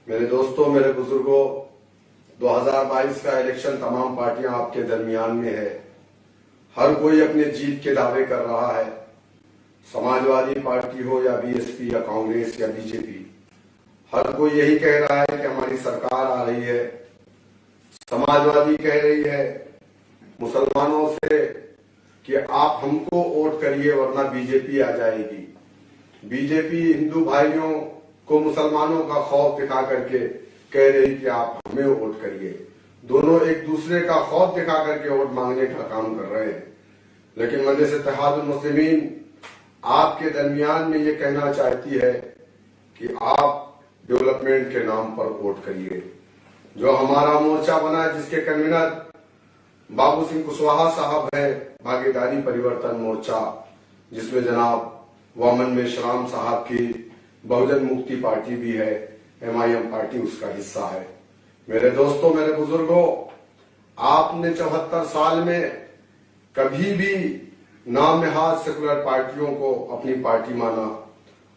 میرے دوستوں، میرے بزرگوں، 2022 کا الیکشن تمام پارٹیاں آپ کے درمیان میں ہے. ہر کوئی اپنے جیت کے دعوے کر رہا ہے. سماجوادی پارٹی ہو یا بی ایس پی یا کانگریس یا بی جے پی، ہر کوئی یہی کہہ رہا ہے کہ ہماری سرکار آ رہی ہے. سماجوادی کہہ رہی ہے مسلمانوں سے کہ آپ ہم کو ووٹ کریے ورنہ بی جے پی آ جائے گی. بی جے پی ہندو بھائیوں کو مسلمانوں کا خوف دکھا کر کے کہہ رہی کہ آپ ہمیں ووٹ کریے. دونوں ایک دوسرے کا خوف دکھا کر کے ووٹ مانگنے کا کام کر رہے ہیں. لیکن مجلس اتحاد المسلمین آپ کے درمیان میں یہ کہنا چاہتی ہے کہ آپ ڈیولپمنٹ کے نام پر ووٹ کریے. جو ہمارا مورچہ بنا ہے، جس کے کنوینر بابو سنگھ کشواہا صاحب ہے، بھاگیداری پریورتن مورچہ، جس میں جناب وامن میشرام صاحب کی بہوجن مکتی پارٹی بھی ہے، ایم آئی ایم پارٹی اس کا حصہ ہے. میرے دوستوں، میرے بزرگوں، آپ نے 74 سال میں کبھی بھی نامنہاد سیکولر پارٹیوں کو اپنی پارٹی مانا.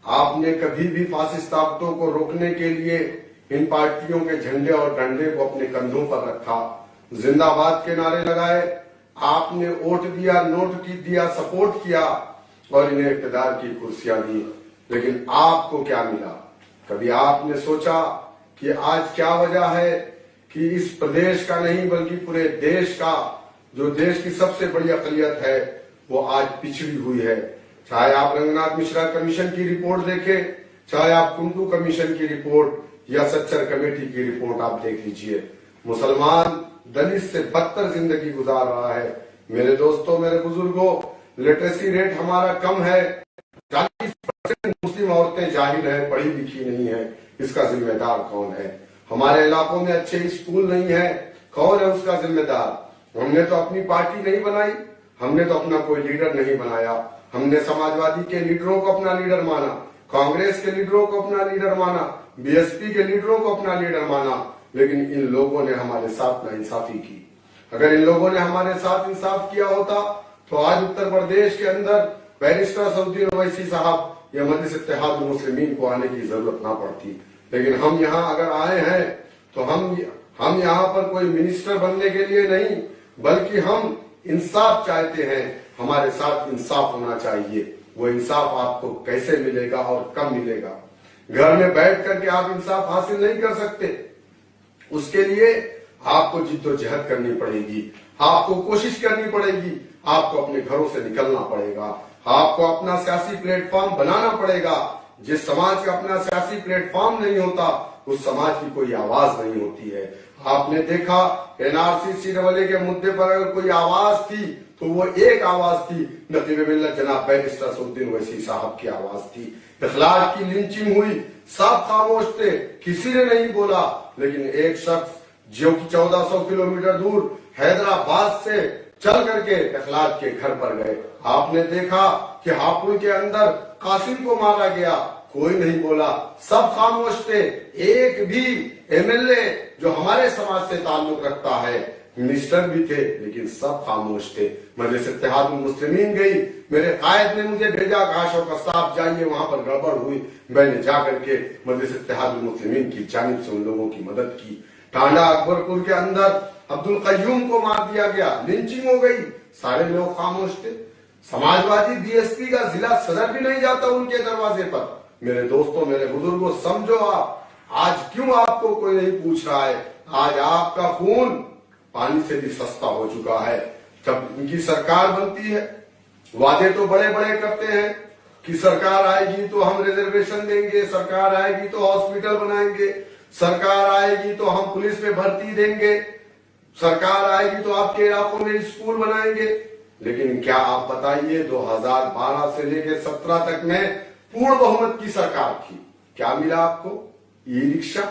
آپ نے کبھی بھی فاسسٹ طاقتوں کو روکنے کے لیے ان پارٹیوں کے جھنڈے اور ڈنڈے کو اپنے کندھوں پر رکھا، زندہ باد کے نعرے لگائے. آپ نے ووٹ دیا، نوٹ دیا، سپورٹ کیا اور انہیں اقتدار کی کرسیاں دی. لیکن آپ کو کیا ملا؟ کبھی آپ نے سوچا کہ آج کیا وجہ ہے کہ اس پردیش کا نہیں بلکہ پورے دیش کا، جو دیش کی سب سے بڑی اقلیت ہے، وہ آج پچھڑی ہوئی ہے؟ چاہے آپ رنگناتھ مشرا کمیشن کی رپورٹ دیکھیں، چاہے آپ کنٹو کمیشن کی رپورٹ یا سچر کمیٹی کی رپورٹ آپ دیکھ لیجئے، مسلمان دلت سے بدتر زندگی گزار رہا ہے. میرے دوستوں، میرے بزرگوں، لٹریسی ریٹ ہمارا کم ہے. 40% مسلم عورتیں جاہل ہیں، پڑھی لکھی نہیں ہیں. اس کا ذمہ دار کون ہے؟ ہمارے علاقوں میں اچھے اسکول نہیں ہیں، کون ہے اس کا ذمہ دار؟ ہم نے تو اپنی پارٹی نہیں بنائی، ہم نے تو اپنا کوئی لیڈر نہیں بنایا. ہم نے سماجوادی کے لیڈروں کو اپنا لیڈر مانا، کانگریس کے لیڈروں کو اپنا لیڈر مانا، بی ایس پی کے لیڈروں کو اپنا لیڈر مانا. لیکن ان لوگوں نے ہمارے ساتھ ناانصافی کی. اگر ان لوگوں نے ہمارے ساتھ انصاف کیا ہوتا تو آج اتر پردیش کے اندر بیرسٹر اسدالدین اویسی صاحب یا مجلس اتحاد المسلمین کو آنے کی ضرورت نہ پڑتی. لیکن ہم یہاں اگر آئے ہیں تو ہم یہاں پر کوئی منسٹر بننے کے لیے نہیں، بلکہ ہم انصاف چاہتے ہیں. ہمارے ساتھ انصاف ہونا چاہیے. وہ انصاف آپ کو کیسے ملے گا اور کب ملے گا؟ گھر میں بیٹھ کر کے آپ انصاف حاصل نہیں کر سکتے. اس کے لیے آپ کو جد و جہد کرنی پڑے گی، آپ کو کوشش کرنی پڑے گی، آپ کو اپنے گھروں سے نکلنا پڑے گا، آپ کو اپنا سیاسی پلیٹ فارم بنانا پڑے گا. جس سماج کا اپنا سیاسی پلیٹ فارم نہیں ہوتا، اس سماج کی کوئی آواز نہیں ہوتی ہے. آپ نے دیکھا این آر سی CAA کے مدعے پر اگر کوئی آواز تھی تو وہ ایک آواز تھی، نقیب ملت جناب بیرسٹر اسدالدین اویسی صاحب کی آواز تھی. اخلاق کی لنچنگ ہوئی، سب خاموش تھے، کسی نے نہیں بولا. لیکن ایک شخص جو کہ 1400 کلومیٹر دور حیدرآباد سے چل کر کے اخلاق کے گھر پر گئے. آپ نے دیکھا کہ ہاپوڑ کے اندر قاسم کو مارا گیا، کوئی نہیں بولا، سب خاموش تھے. ایک بھی MLA جو ہمارے سماج سے تعلق رکھتا ہے، منسٹر بھی تھے، لیکن سب خاموش تھے. مجلس اتحاد المسلمین گئی، میرے قائد نے مجھے بھیجا، کہا شوکت صاحب جائیے، وہاں پر گڑبڑ ہوئی. میں نے جا کر کے مجلس اتحاد المسلمین کی جانب سے ان لوگوں کی مدد کی. ٹانڈا اکبرپور کے اندر عبدالقیوم کو مار دیا گیا، لنچنگ ہو گئی، سارے لوگ خاموش تھے. سماجوادی بی ایس پی کا ضلع صدر بھی نہیں جاتا ان کے دروازے پر. میرے دوستوں، میرے بزرگوں، سمجھو آپ آج کیوں آپ کو کوئی نہیں پوچھ رہا ہے. آج آپ کا خون پانی سے بھی سستا ہو چکا ہے. جب ان کی سرکار بنتی ہے، وعدے تو بڑے بڑے کرتے ہیں کہ سرکار آئے گی تو ہم ریزرویشن دیں گے، سرکار آئے گی تو ہاسپٹل بنائیں گے، سرکار آئے گی تو ہم پولیس میں بھرتی دیں گے، سرکار آئے گی تو آپ کے علاقوں میں اسکول بنائیں گے. لیکن کیا آپ بتائیے 2012 سے لے کے 17 تک میں پورن بہمت کی سرکار تھی، کیا ملا آپ کو؟ ای رکشا.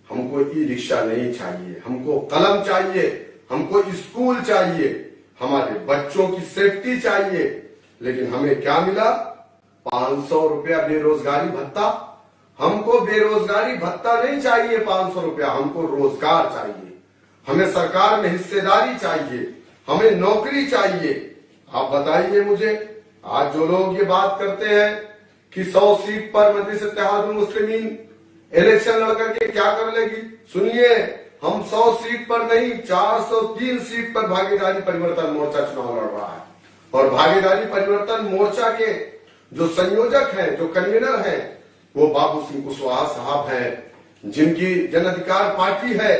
ہم کو ای رکشا نہیں چاہیے، ہم کو قلم چاہیے، ہم کو اسکول چاہیے، ہمارے بچوں کی سیفٹی چاہیے. لیکن ہمیں کیا ملا؟ 500 روپیہ بے روزگاری بھتہ. ہم کو بے روزگاری بھتہ نہیں چاہیے 500 روپیہ، ہم کو روزگار چاہیے. ہمیں سرکار میں حصے داری چاہیے، ہمیں نوکری چاہیے. آپ بتائیے مجھے، آج جو لوگ یہ بات کرتے ہیں کہ 100 سیٹ پر مجلس اتحاد المسلمین इलेक्शन लड़ करके क्या कर लेगी? सुनिए, हम 100 सीट पर नहीं 403 सीट पर भागीदारी परिवर्तन मोर्चा चुनाव लड़ रहा है। और भागीदारी परिवर्तन मोर्चा के जो संयोजक हैं, जो कन्वीनर हैं, वो बाबू सिंह कुशवाहा साहब हैं, जिनकी जन अधिकार पार्टी है,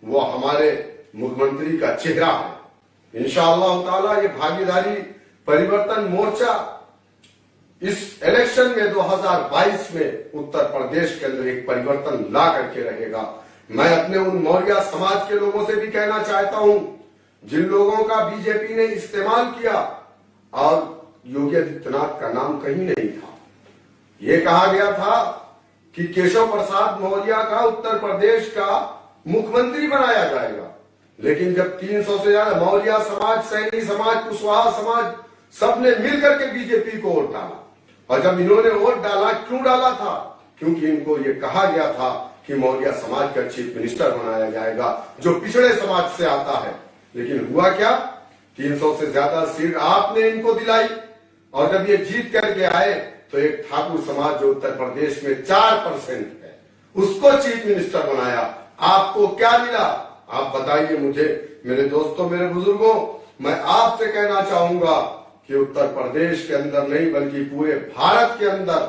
वो हमारे मुख्यमंत्री का चेहरा है। इंशाअल्लाह ताला ये भागीदारी परिवर्तन मोर्चा इस इलेक्शन में 2022 में उत्तर प्रदेश के अंदर एक परिवर्तन ला करके रहेगा। मैं अपने उन मौर्य समाज के लोगों से भी कहना चाहता हूं, जिन लोगों का बीजेपी ने इस्तेमाल किया और योगी आदित्यनाथ का नाम कहीं नहीं था। ये कहा गया था कि केशव प्रसाद मौर्य का उत्तर प्रदेश का मुख्यमंत्री बनाया जाएगा, लेकिन जब 300 से ज्यादा मौर्य समाज, सैनी समाज, कुशवाहा समाज सबने मिलकर के बीजेपी को वोट डाला। और जब इन्होंने वोट डाला, क्यों डाला था? क्योंकि इनको ये कहा गया था कि मौर्य समाज का चीफ मिनिस्टर बनाया जाएगा, जो पिछड़े समाज से आता है। लेकिन हुआ क्या? 300 से ज्यादा सीट आपने इनको दिलाई, और जब ये जीत करके आए तो एक ठाकुर समाज जो उत्तर प्रदेश में 4% है, उसको चीफ मिनिस्टर बनाया। आपको क्या मिला? आप बताइए मुझे। मेरे दोस्तों, मेरे बुजुर्गों, मैं आपसे कहना चाहूंगा कि उत्तर प्रदेश के अंदर नहीं बल्कि पूरे भारत के अंदर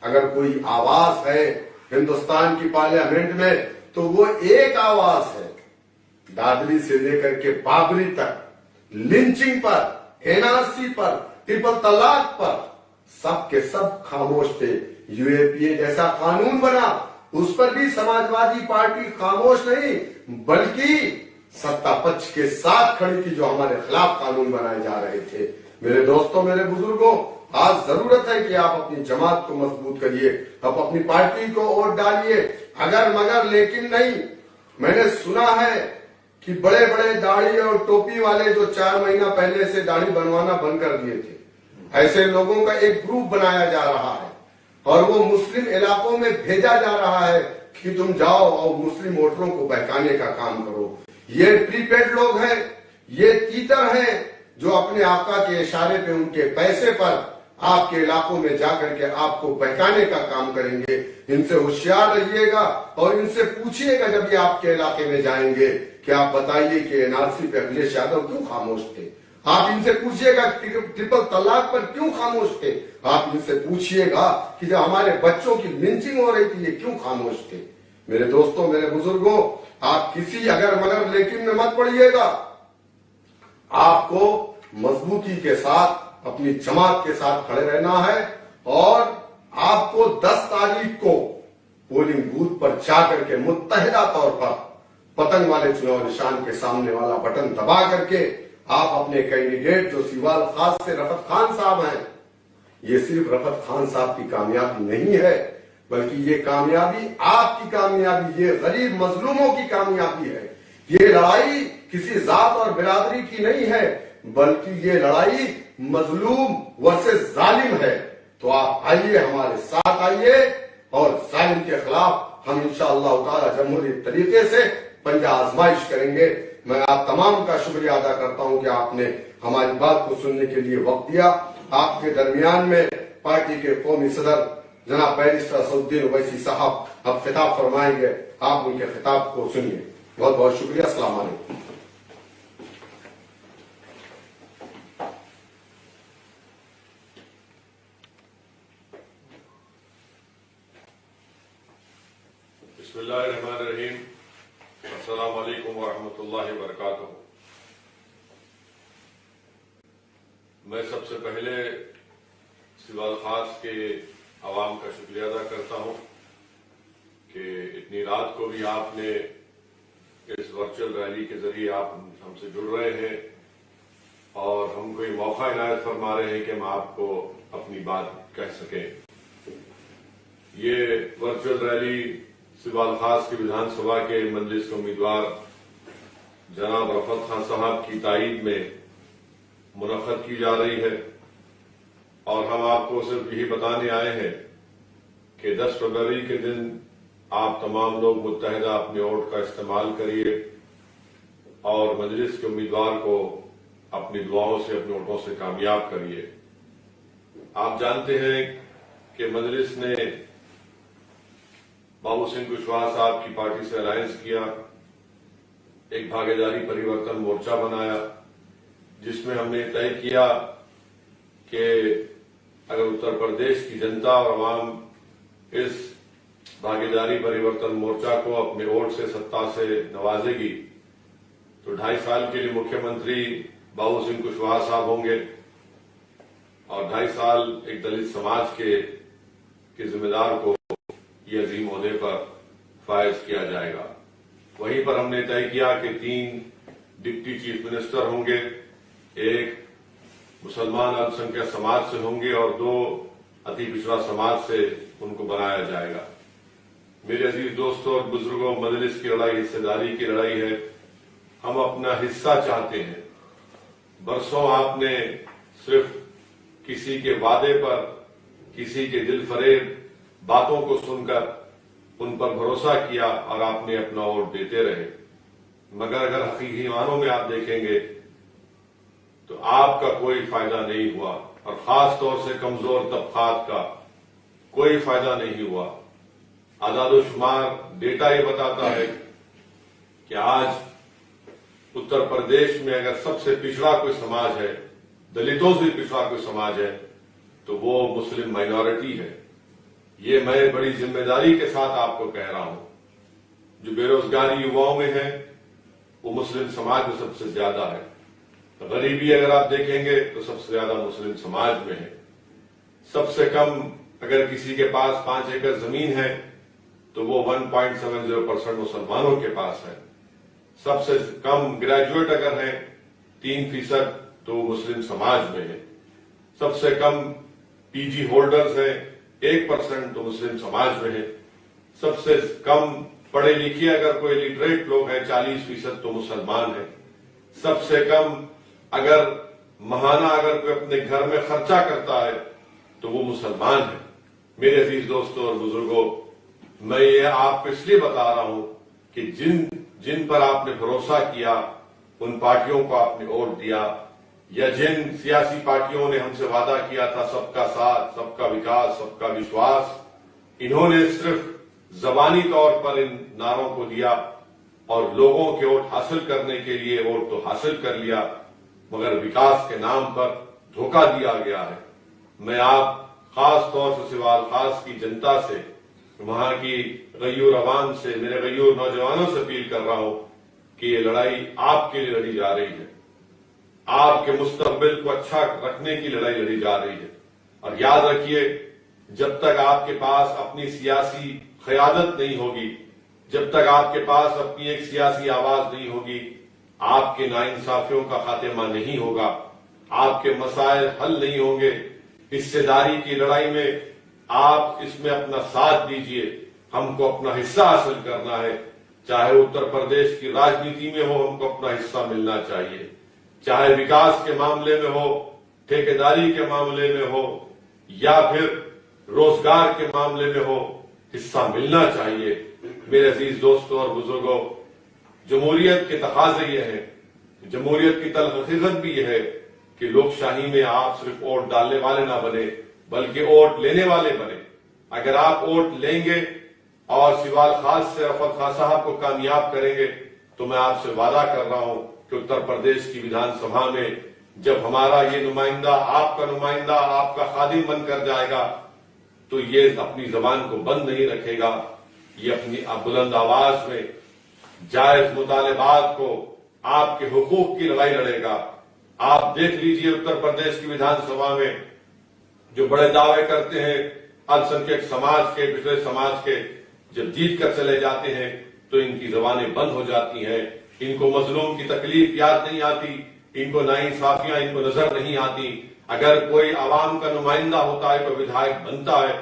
अगर कोई आवाज है हिंदुस्तान की पार्लियामेंट में, तो वो एक आवाज है। दादरी से लेकर के बाबरी तक, लिंचिंग पर, एनआरसी पर, ट्रिपल तलाक पर सब के सब खामोश थे। यूएपीए जैसा कानून बना, उस पर भी समाजवादी पार्टी खामोश नहीं बल्कि सत्ता पक्ष के साथ खड़ी थी, जो हमारे खिलाफ कानून बनाए जा रहे थे। मेरे दोस्तों, मेरे बुजुर्गों, आज जरूरत है कि आप अपनी जमात को मजबूत करिए, आप अपनी पार्टी को वोट डालिए। अगर मगर लेकिन नहीं। मैंने सुना है कि बड़े बड़े दाढ़ी और टोपी वाले जो 4 महीना पहले से दाढ़ी बनवाना बंद कर दिए थे, ऐसे लोगों का एक ग्रुप बनाया जा रहा है और वो मुस्लिम इलाकों में भेजा जा रहा है कि तुम जाओ और मुस्लिम वोटरों को बहकाने का काम करो। ये प्रीपेड लोग हैं, ये तीतर हैं, जो अपने आका के इशारे पे, उनके पैसे पर आपके इलाकों में जाकर के आपको बहकाने का काम करेंगे। इनसे होशियार रहिएगा और इनसे पूछिएगा जब ये आपके इलाके में जाएंगे कि आप बताइए कि एनआरसी पे अखिलेश यादव क्यों खामोश थे। आप इनसे पूछिएगा ट्रिपल तलाक पर क्यों खामोश थे। आप इनसे पूछिएगा कि जब हमारे बच्चों की लिंचिंग हो रही थी, ये क्यों खामोश थे। मेरे दोस्तों, मेरे बुजुर्गों, आप किसी अगर मगर लेकिन में मत पड़िएगा। आपको मजबूती के साथ अपनी जमात के साथ खड़े रहना है और आपको 10 तारीख को पोलिंग बूथ पर जाकर के मुत्तहिदा तौर पर पतंग वाले चुनाव निशान के सामने वाला बटन दबा करके आप अपने कैंडिडेट जो सीवाल खास से रफत खान साहब हैं, ये सिर्फ रफत खान साहब की कामयाबी नहीं है, बल्कि ये कामयाबी आपकी कामयाबी, ये गरीब मजलूमों की कामयाबी है। ये लड़ाई किसी जात और बिरादरी की नहीं है, बल्कि ये लड़ाई मजलूम वर्सेस जालिम है। तो आप आइए, हमारे साथ आइए और जालिम के खिलाफ हम इंशाअल्लाह ताला जमहूरी तरीके से पंजा आजमाइश करेंगे। मैं आप तमाम का शुक्रिया अदा करता हूं कि आपने हमारी बात को सुनने के लिए वक्त दिया। आपके दरमियान में पार्टी के कौमी सदर जनाब बैरिस्टर असदुद्दीन ओवैसी साहब अब खिताब फरमाएंगे। आप उनके खिताब को सुनिए। बहुत बहुत शुक्रिया। अस्सलाम वालेकुम। बिस्मिल्लाहिर्रहमानिर्रहीम। अस्सलाम वालेकुम वरहमतुल्लाहि वबरकातुहू। मैं सबसे पहले सीवाल खास के आवाम का शुक्रिया अदा करता हूं कि इतनी रात को भी आपने इस वर्चुअल रैली के जरिए आप हमसे जुड़ रहे हैं और हमको ये मौका इनायत फरमा रहे हैं कि हम आपको अपनी बात कह सकें। ये वर्चुअल रैली सीवाल खास की विधानसभा के मजलिस के उम्मीदवार जनाब रफत खान साहब की ताईद में मुनक्कद की जा रही है और हम आपको सिर्फ यही बताने आए हैं कि 10 फरवरी के दिन आप तमाम लोग मुत्तहिदा अपने वोट का इस्तेमाल करिए और मजलिस के उम्मीदवार को अपनी दुआओं से, अपने वोटों से कामयाब करिए। आप जानते हैं कि मजलिस ने बाबू सिंह कुशवाहा साहब की पार्टी से अलायंस किया, एक भागीदारी परिवर्तन मोर्चा बनाया, जिसमें हमने तय किया कि अगर उत्तर प्रदेश की जनता और आवाम इस भागीदारी परिवर्तन मोर्चा को अपने वोट से सत्ता से नवाजेगी तो 2.5 साल के लिए मुख्यमंत्री बाबू सिंह कुशवाहा साहब होंगे और 2.5 साल एक दलित समाज के जिम्मेदार को ये अजीम ओहदे पर फायज किया जाएगा। वहीं पर हमने तय किया कि 3 डिप्टी चीफ मिनिस्टर होंगे, एक मुसलमान अल्पसंख्यक समाज से होंगे और 2 अति पिछड़ा समाज से उनको बनाया जाएगा। मेरे अजीज दोस्तों और बुजुर्गों, मजलिस की लड़ाई हिस्सेदारी की लड़ाई है। हम अपना हिस्सा चाहते हैं। बरसों आपने सिर्फ किसी के वादे पर, किसी के दिल फरेब बातों को सुनकर उन पर भरोसा किया और आपने अपना वोट देते रहे, मगर अगर हकीकी मानों में आप देखेंगे तो आपका कोई फायदा नहीं हुआ और खास तौर से कमजोर तबकात का कोई फायदा नहीं हुआ। आदादोशुमार डेटा ये बताता है कि आज उत्तर प्रदेश में अगर सबसे पिछड़ा कोई समाज है, दलितों से पिछड़ा कोई समाज है, तो वो मुस्लिम माइनॉरिटी है। ये मैं बड़ी जिम्मेदारी के साथ आपको कह रहा हूं। जो बेरोजगारी युवाओं में है वो मुस्लिम समाज में सबसे ज्यादा है। गरीबी अगर आप देखेंगे तो सबसे ज्यादा मुस्लिम समाज में है। सबसे कम अगर किसी के पास 5 एकड़ जमीन है तो वो 1.70% मुसलमानों के पास है। सबसे कम ग्रेजुएट अगर है 3% तो मुस्लिम समाज में है। सबसे कम पीजी होल्डर्स हैं 1% तो मुस्लिम समाज में है। सबसे कम पढ़े लिखे अगर कोई लिटरेट लोग हैं 40% तो मुसलमान है। सबसे कम अगर महाना अगर कोई अपने घर में खर्चा करता है तो वो मुसलमान है। मेरे अजीज दोस्तों और बुजुर्गों, मैं ये आपको इसलिए बता रहा हूं कि जिन पर आपने भरोसा किया, उन पार्टियों को आपने वोट दिया, या जिन सियासी पार्टियों ने हमसे वादा किया था सबका साथ, सबका विकास, सबका विश्वास, इन्होंने सिर्फ जबानी तौर पर इन नारों को दिया और लोगों के वोट हासिल करने के लिए वोट तो हासिल कर लिया, मगर विकास के नाम पर धोखा दिया गया है। मैं आप खास तौर से सिवाल खास की जनता से, वहां की गयूर अवाम से, मेरे गयूर नौजवानों से अपील कर रहा हूं कि ये लड़ाई आपके लिए लड़ी जा रही है। आपके मुस्तकबिल को अच्छा रखने की लड़ाई लड़ी जा रही है। और याद रखिए, जब तक आपके पास अपनी सियासी क़यादत नहीं होगी, जब तक आपके पास अपनी एक सियासी आवाज नहीं होगी, आपके नाइंसाफियों का खात्मा नहीं होगा, आपके मसाइल हल नहीं होंगे। हिस्सेदारी की लड़ाई में आप इसमें अपना साथ दीजिए। हमको अपना हिस्सा हासिल करना है, चाहे उत्तर प्रदेश की राजनीति में हो हमको अपना हिस्सा मिलना चाहिए, चाहे विकास के मामले में हो, ठेकेदारी के मामले में हो, या फिर रोजगार के मामले में हो, हिस्सा मिलना चाहिए। मेरे अजीज दोस्तों और बुजुर्गों, जमहूरियत के तकाजे ये हैं, जमहूरियत की तल्ख हकीकत भी ये है कि लोकशाही में आप सिर्फ वोट डालने वाले ना बने, बल्कि वोट लेने वाले बने। अगर आप वोट लेंगे और सिवाल खास से रफत खान साहब को कामयाब करेंगे तो मैं आपसे वादा कर रहा हूं कि उत्तर प्रदेश की विधानसभा में जब हमारा ये नुमाइंदा, आपका नुमाइंदा, आपका खादिम बनकर जाएगा तो ये अपनी जबान को बंद नहीं रखेगा, ये अपनी बुलंद आवाज में जायज मुतालबात को, आपके हुकूक की लड़ाई लड़ेगा। आप देख लीजिए उत्तर प्रदेश की विधानसभा में जो बड़े दावे करते हैं अल्पसंख्यक समाज के, पिछड़े समाज के, जब जीत कर चले जाते हैं तो इनकी जबानें बंद हो जाती हैं। इनको मजलूम की तकलीफ याद नहीं आती, इनको नाइंसाफियां इनको नजर नहीं आती। अगर कोई आवाम का नुमाइंदा होता है, कोई विधायक बनता है,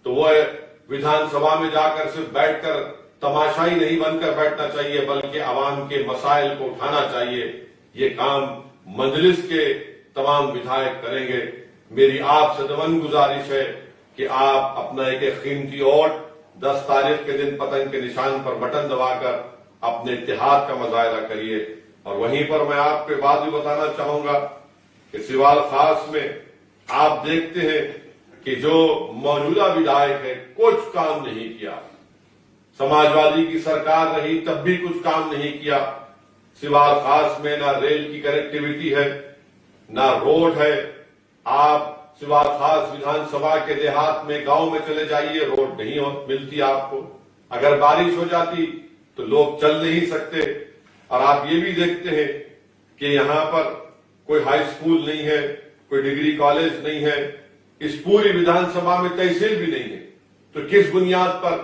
तो वह विधानसभा में जाकर सिर्फ बैठकर तमाशाई नहीं बनकर बैठना चाहिए, बल्कि आवाम के मसाइल को उठाना चाहिए। ये काम मजलिस के तमाम विधायक करेंगे। मेरी आपसे दमन गुजारिश है कि आप अपना एक कीमती वोट 10 तारीख के दिन पतंग के निशान पर बटन दबाकर अपने इत्तेहाद का मुजाहिरा करिए। और वहीं पर मैं आपको बात भी बताना चाहूंगा कि सिवाल खास में आप देखते हैं कि जो मौजूदा विधायक है कुछ काम नहीं किया, समाजवादी की सरकार रही तब भी कुछ काम नहीं किया। सिवाल खास में ना रेल की कनेक्टिविटी है, ना रोड है। आप सिवाल खास विधानसभा के देहात में, गांव में चले जाइए, रोड नहीं मिलती आपको। अगर बारिश हो जाती तो लोग चल नहीं सकते। और आप ये भी देखते हैं कि यहाँ पर कोई हाई स्कूल नहीं है, कोई डिग्री कॉलेज नहीं है, इस पूरी विधानसभा में तहसील भी नहीं है। तो किस बुनियाद पर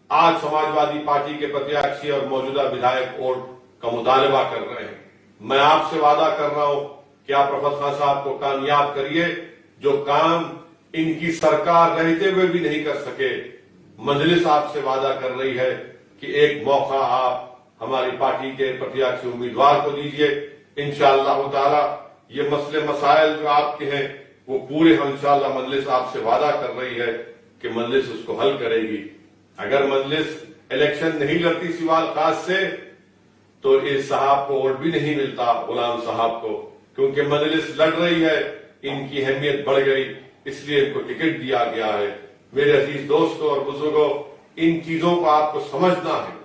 आज समाजवादी पार्टी के प्रत्याशी और मौजूदा विधायक वोट का मुतालबा कर रहे हैं? मैं आपसे वादा कर रहा हूं कि आप रफत खान साहब को कामयाब करिए, जो काम इनकी सरकार रहते हुए भी नहीं कर सके। मजलिस आपसे वादा कर रही है कि एक मौका आप हमारी पार्टी के प्रत्याशी उम्मीदवार को दीजिए। इंशाअल्लाह ताला ये मसले मसाइल जो आपके हैं वो पूरे इंशाअल्लाह मजलिस आपसे वादा कर रही है कि मजलिस उसको हल करेगी। अगर मजलिस इलेक्शन नहीं लड़ती सिवाल खास से तो इस साहब को वोट भी नहीं मिलता, गुलाम साहब को, क्योंकि मजलिस लड़ रही है, इनकी अहमियत बढ़ गई, इसलिए इनको टिकट दिया गया है। मेरे अजीज दोस्तों और बुजुर्गों, इन चीजों को आपको समझना है।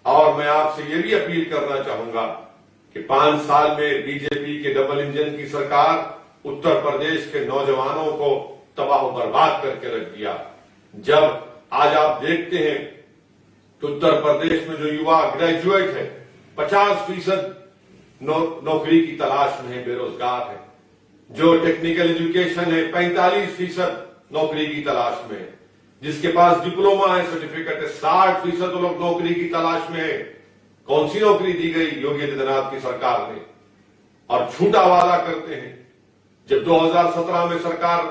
और मैं आपसे ये भी अपील करना चाहूंगा कि 5 साल में बीजेपी के डबल इंजन की सरकार उत्तर प्रदेश के नौजवानों को तबाह बर्बाद करके रख दिया। जब आज आप देखते हैं कि उत्तर प्रदेश में जो युवा ग्रेजुएट है 50% नौकरी की तलाश में है, बेरोजगार है। जो टेक्निकल एजुकेशन है 45% नौकरी की तलाश में है। जिसके पास डिप्लोमा है, सर्टिफिकेट है, 60% लोग नौकरी की तलाश में है। कौन सी नौकरी दी गई योगी आदित्यनाथ की सरकार ने? और झूठा वादा करते हैं। जब 2017 में सरकार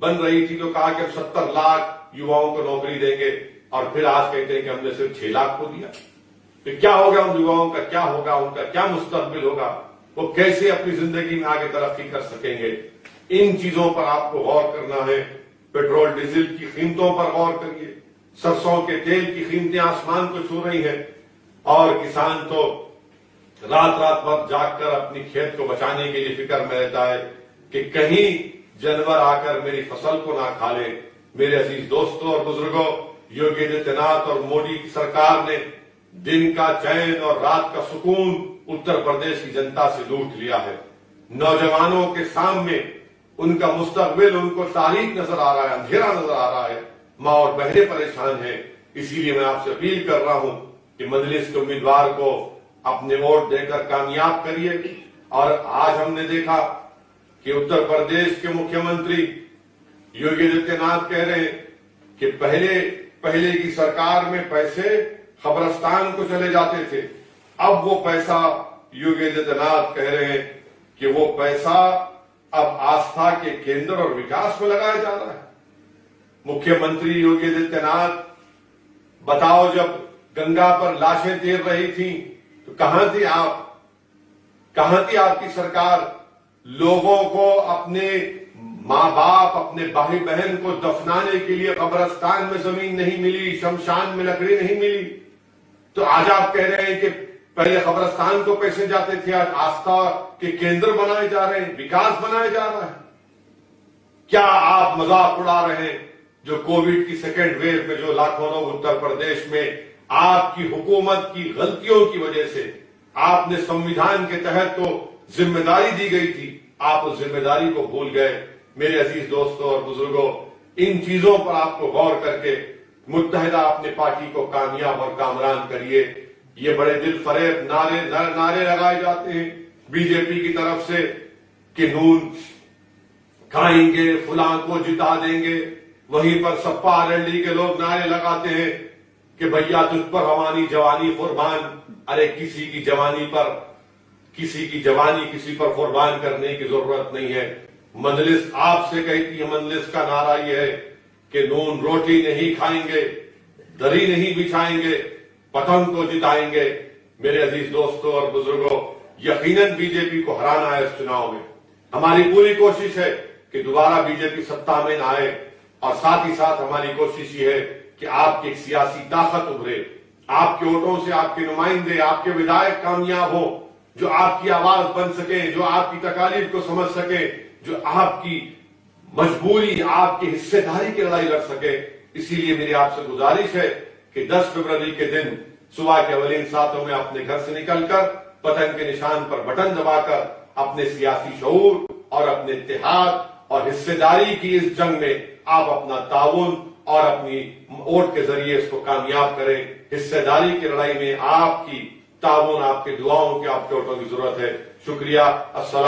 बन रही थी तो कहा कि 70 लाख युवाओं को नौकरी देंगे, और फिर आज कहते हैं कि हमने सिर्फ 6 लाख को दिया। तो क्या होगा उन युवाओं का, क्या होगा उनका, क्या मुस्तकबिल होगा, वो कैसे अपनी जिंदगी में आगे तरक्की कर सकेंगे? इन चीजों पर आपको गौर करना है। पेट्रोल डीजल की कीमतों पर गौर करिए। सरसों के तेल की कीमतें आसमान को छू रही हैं, और किसान तो रात रात भर जागकर अपनी खेत को बचाने के लिए फिक्र में रहता है कि कहीं जानवर आकर मेरी फसल को ना खा ले। मेरे अजीज दोस्तों और बुजुर्गों, योगी आदित्यनाथ और मोदी की सरकार ने दिन का चैन और रात का सुकून उत्तर प्रदेश की जनता से लूट लिया है। नौजवानों के सामने उनका मुस्तकबिल, उनको तारीख नजर आ रहा है, अंधेरा नजर आ रहा है। माँ और बहनें परेशान हैं। इसीलिए मैं आपसे अपील कर रहा हूं कि मजलिस के उम्मीदवार को अपने वोट देकर कामयाब करिए। और आज हमने देखा कि उत्तर प्रदेश के मुख्यमंत्री योगी आदित्यनाथ कह रहे हैं कि पहले की सरकार में पैसे कब्रिस्तान को चले जाते थे, अब वो पैसा योगी आदित्यनाथ कह रहे हैं कि वो पैसा अब आस्था के केंद्र और विकास में लगाया जा रहा है। मुख्यमंत्री योगी आदित्यनाथ, बताओ, जब गंगा पर लाशें तैर रही थी तो कहां थे आप? कहां थी आपकी सरकार? लोगों को, अपने माँ बाप, अपने भाई बहन को दफनाने के लिए कब्रिस्तान में जमीन नहीं मिली, शमशान में लकड़ी नहीं मिली। तो आज आप कह रहे हैं कि पहले कब्रिस्तान को पैसे जाते थे, आज आस्था के केंद्र बनाए जा रहे हैं, विकास बनाया जा रहा है। क्या आप मजाक उड़ा रहे हैं? जो कोविड की सेकेंड वेव में जो लाखों लोग उत्तर प्रदेश में आपकी हुकूमत की गलतियों की वजह से, आपने संविधान के तहत तो जिम्मेदारी दी गई थी, आप उस जिम्मेदारी को भूल गए। मेरे अजीज दोस्तों और बुजुर्गों, इन चीजों पर आपको गौर करके मुत्तहिदा अपनी पार्टी को कामयाब और कामरान करिए। ये बड़े दिल फरेब नारे लगाए जाते हैं बीजेपी की तरफ से कि नून खाएंगे, फुलां को जिता देंगे। वहीं पर सपा आरएलडी के लोग नारे लगाते हैं कि भैया तुझ पर हमारी जवानी कुर्बान। अरे किसी की जवानी किसी पर कुर्बान करने की जरूरत नहीं है। मजलिस आपसे कहती है, मजलिस का नारा यह है कि नून रोटी नहीं खाएंगे, दरी नहीं बिछाएंगे, पतंग को जिताएंगे। मेरे अजीज दोस्तों और बुजुर्गों, यकीनन बीजेपी को हराना है इस चुनाव में। हमारी पूरी कोशिश है कि दोबारा बीजेपी सत्ता में न आए, और साथ ही साथ हमारी कोशिश ये है कि आपकी एक सियासी ताकत उभरे, आपके वोटों से आपके नुमाइंदे, आपके विधायक कामयाब हो, जो आपकी आवाज बन सके, जो आपकी तकालीफ को समझ सके, जो आपकी मजबूरी, आपकी हिस्सेदारी की लड़ाई लड़ सके। इसीलिए मेरी आपसे गुजारिश है کہ 10 فروری کے دن صبح کے اولین ساعتوں میں اپنے گھر سے نکل کر پتنگ کے نشان پر بٹن دبا کر اپنے سیاسی شعور اور اپنے اتحاد اور حصے داری کی اس جنگ میں آپ اپنا تعاون اور اپنی ووٹ کے ذریعے اس کو کامیاب کریں. حصے داری کی لڑائی میں آپ کی تعاون، آپ کے دعاؤں کی، آپ کے ووٹوں کی ضرورت ہے. شکریہ. السلام.